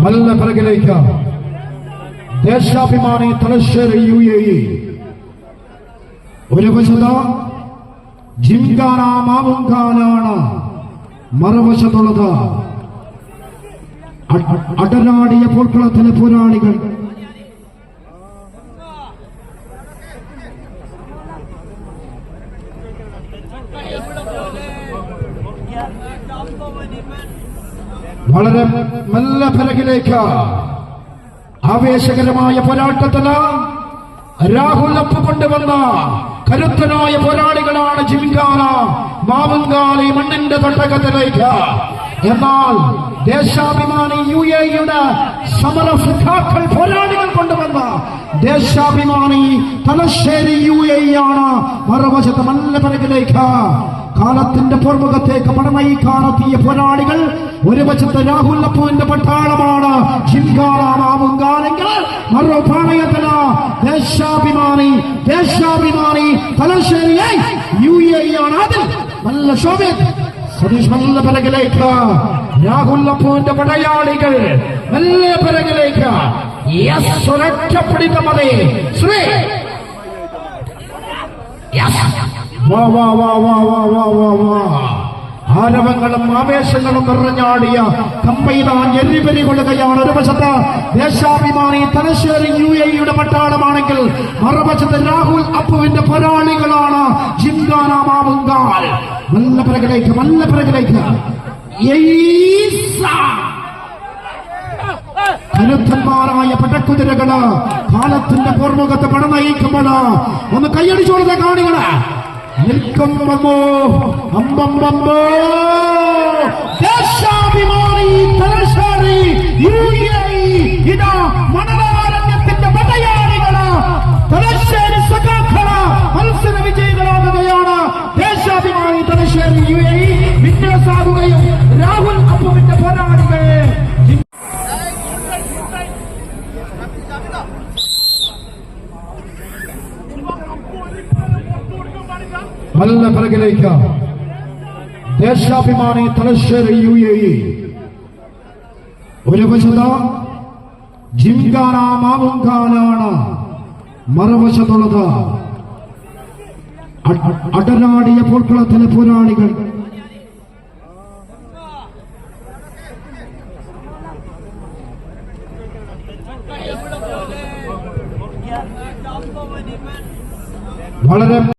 നല്ല പിറകിലേക്ക് ദേശാഭിമാനി തലശ്ശേരി UAE. ഒരു വശത്ത് ജിംഖാന മാവുങ്കാലാണ്, മറുവശത്തുള്ളത് അടനാടിയ പോർക്കളത്തിലെ പോരാളികൾ. വളരെ നല്ല പിറകിലേക്ക് ആവേശകരമായ പോരാട്ടത്തിന് രാഹുൽ അപ്പ് കൊണ്ടുവന്ന കരുത്തനായ പോരാളികളാണ് ജിംഖാന മാവുങ്കാൽ ഈ മണ്ണിന്റെ തട്ടകത്തിലേക്ക്. എന്നാൽ ദേശാഭിമാനി UAEയുടെ സമര സഖാക്കൾ പോരാളികൾ കൊണ്ടുവന്ന ദേശാഭിമാനി തലശ്ശേരി UAE ആണ് മറുവശത്ത് നല്ല പിറകിലേക്ക് കാലത്തിന്റെ പോർമുഖത്തേക്ക് പടനയിക്കാനെത്തിയ പോരാളികൾ. ഒരു വശത്ത് രാഹുൽ അപ്പുവിന്റെ പട്ടാളമാണ് ജിംഖാന മാവുങ്കാലെങ്കിൽ മറുപാളയത്തിന് ദേശാഭിമാനി തലശ്ശേരി UAE ആണ്. അതിൽ നല്ല ശോഭിത് സതീഷ് നല്ല പിറകിലേക്ക് രാഹുൽ അപ്പുവിന്റെ പടയാളികൾ നല്ല പിറകിലേക്ക്. ഒരൊറ്റപ്പിടിത്ത മതി ശ്രീ ആരവങ്ങളും ആവേശങ്ങളും നിറഞ്ഞാടിയ കമ്പയിതാൻ എരിപരി കൊള്ളുകയാണ്. ഒരു വശത്ത് ദേശാഭിമാനി തലശ്ശേരി UAEയുടെ പട്ടാളമാണെങ്കിൽ മറുവശത്ത് രാഹുൽ അപ്പുവിന്റെ പോരാളികളാണ് ജിംഖാന മാവുങ്കാൽ. നല്ല പിറകിലേക്ക് കരുത്തന്മാരായ പടക്കുതിരകള് കാലത്തിന്റെ പോർമുഖത്ത് പടനയിക്കുമ്പോൾ ഒന്ന് കൈയടിച്ചോളത്തെ കാണികള് നിൽക്കുമ്പോ അമ്പമ്പോ ദേശാഭിമാനി തലശ്ശേരി UAE ഇതാ മണലാരണ്യത്തിന്റെ പടയാളികള് തലശ്ശേരി സഖാക്കള് മത്സര വിജയികളാകുകയാണ്. ദേശാഭിമാനി തലശ്ശേരി UAE വിന്യാസാകുകയും രാഹുൽ അപ്പുവിന്റെ പോരാളികൾ നല്ല പിറകിലേക്ക് ദേശാഭിമാനി തലശ്ശേരി UAE. ഒരു വശത്ത് ജിംഖാന മാവുങ്കാലാണ്, മറുവശത്തുള്ളത് അടനാടിയ പോർക്കളത്തിലെ പോരാളികൾ.